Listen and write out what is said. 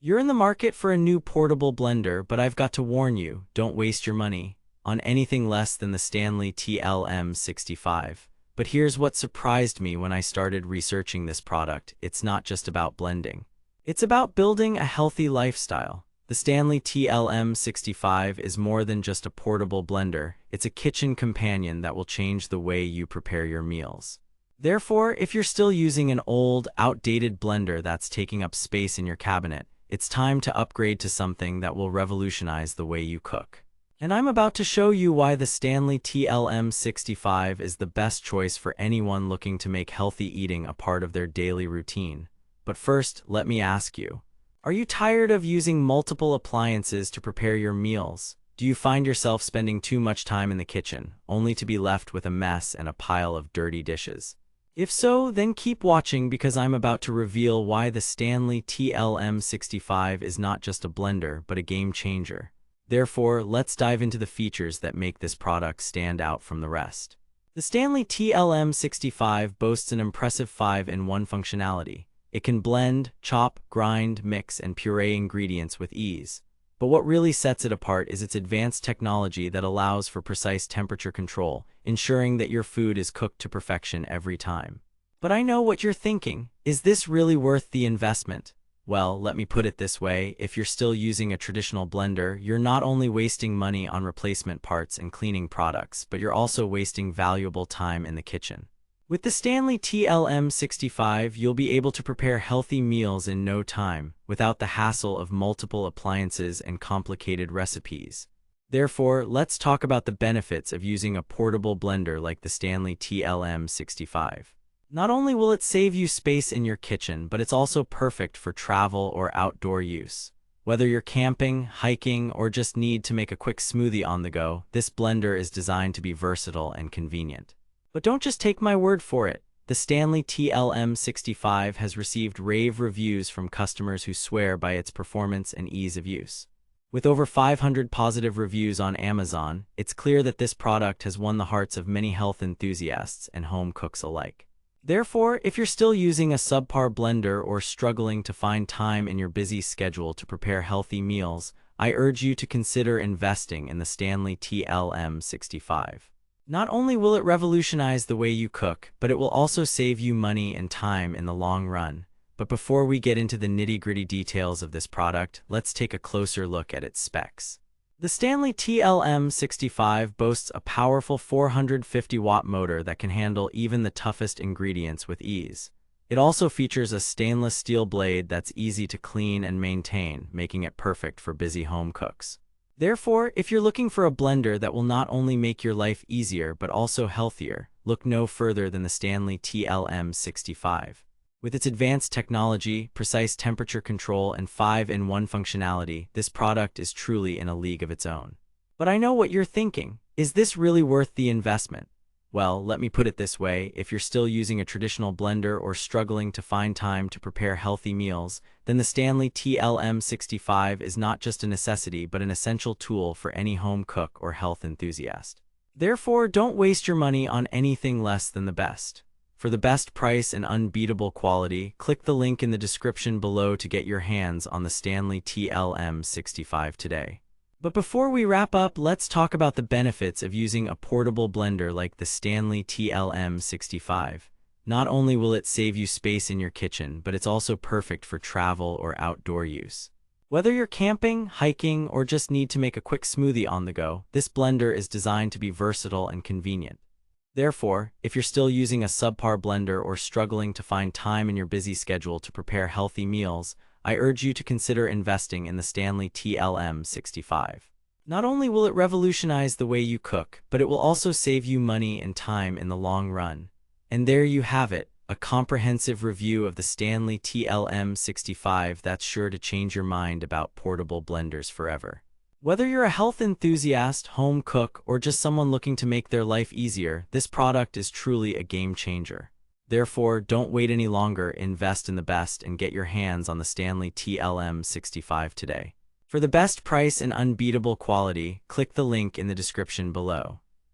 You're in the market for a new portable blender, but I've got to warn you, don't waste your money on anything less than the Stanley TLM65. But here's what surprised me when I started researching this product. It's not just about blending. It's about building a healthy lifestyle. The Stanley TLM65 is more than just a portable blender. It's a kitchen companion that will change the way you prepare your meals. Therefore, if you're still using an old, outdated blender that's taking up space in your cabinet, it's time to upgrade to something that will revolutionize the way you cook. And I'm about to show you why the Stanley TLM65 is the best choice for anyone looking to make healthy eating a part of their daily routine. But first, let me ask you, are you tired of using multiple appliances to prepare your meals? Do you find yourself spending too much time in the kitchen, only to be left with a mess and a pile of dirty dishes? If so, then keep watching because I'm about to reveal why the Stanley TLM65 is not just a blender, but a game changer. Therefore, let's dive into the features that make this product stand out from the rest. The Stanley TLM65 boasts an impressive 5-in-1 functionality. It can blend, chop, grind, mix, and puree ingredients with ease. But what really sets it apart is its advanced technology that allows for precise temperature control, ensuring that your food is cooked to perfection every time. But I know what you're thinking. Is this really worth the investment? Well, let me put it this way. If you're still using a traditional blender, you're not only wasting money on replacement parts and cleaning products, but you're also wasting valuable time in the kitchen. With the Stanley TLM65, you'll be able to prepare healthy meals in no time, without the hassle of multiple appliances and complicated recipes. Therefore, let's talk about the benefits of using a portable blender like the Stanley TLM65. Not only will it save you space in your kitchen, but it's also perfect for travel or outdoor use. Whether you're camping, hiking, or just need to make a quick smoothie on the go, this blender is designed to be versatile and convenient. But don't just take my word for it. The Stanley TLM65 has received rave reviews from customers who swear by its performance and ease of use. With over 500 positive reviews on Amazon, it's clear that this product has won the hearts of many health enthusiasts and home cooks alike. Therefore, if you're still using a subpar blender or struggling to find time in your busy schedule to prepare healthy meals, I urge you to consider investing in the Stanley TLM65. Not only will it revolutionize the way you cook, but it will also save you money and time in the long run. But before we get into the nitty-gritty details of this product, let's take a closer look at its specs. The Stanley TLM65 boasts a powerful 450-watt motor that can handle even the toughest ingredients with ease. It also features a stainless steel blade that's easy to clean and maintain, making it perfect for busy home cooks. Therefore, if you're looking for a blender that will not only make your life easier but also healthier, look no further than the Stanley TLM65. With its advanced technology, precise temperature control, and 5-in-1 functionality, this product is truly in a league of its own. But I know what you're thinking. Is this really worth the investment? Well, let me put it this way. If you're still using a traditional blender or struggling to find time to prepare healthy meals, then the Stanley TLM65 is not just a necessity but an essential tool for any home cook or health enthusiast. Therefore, don't waste your money on anything less than the best. For the best price and unbeatable quality, click the link in the description below to get your hands on the Stanley TLM65 today. But before we wrap up, let's talk about the benefits of using a portable blender like the Stanley TLM65. Not only will it save you space in your kitchen, but it's also perfect for travel or outdoor use. Whether you're camping, hiking, or just need to make a quick smoothie on the go, this blender is designed to be versatile and convenient. Therefore, if you're still using a subpar blender or struggling to find time in your busy schedule to prepare healthy meals, I urge you to consider investing in the Stanley TLM65. Not only will it revolutionize the way you cook, but it will also save you money and time in the long run. And there you have it, a comprehensive review of the Stanley TLM65 that's sure to change your mind about portable blenders forever. Whether you're a health enthusiast, home cook, or just someone looking to make their life easier, this product is truly a game changer. Therefore, don't wait any longer, invest in the best and get your hands on the Stanley TLM65 today. For the best price and unbeatable quality, click the link in the description below.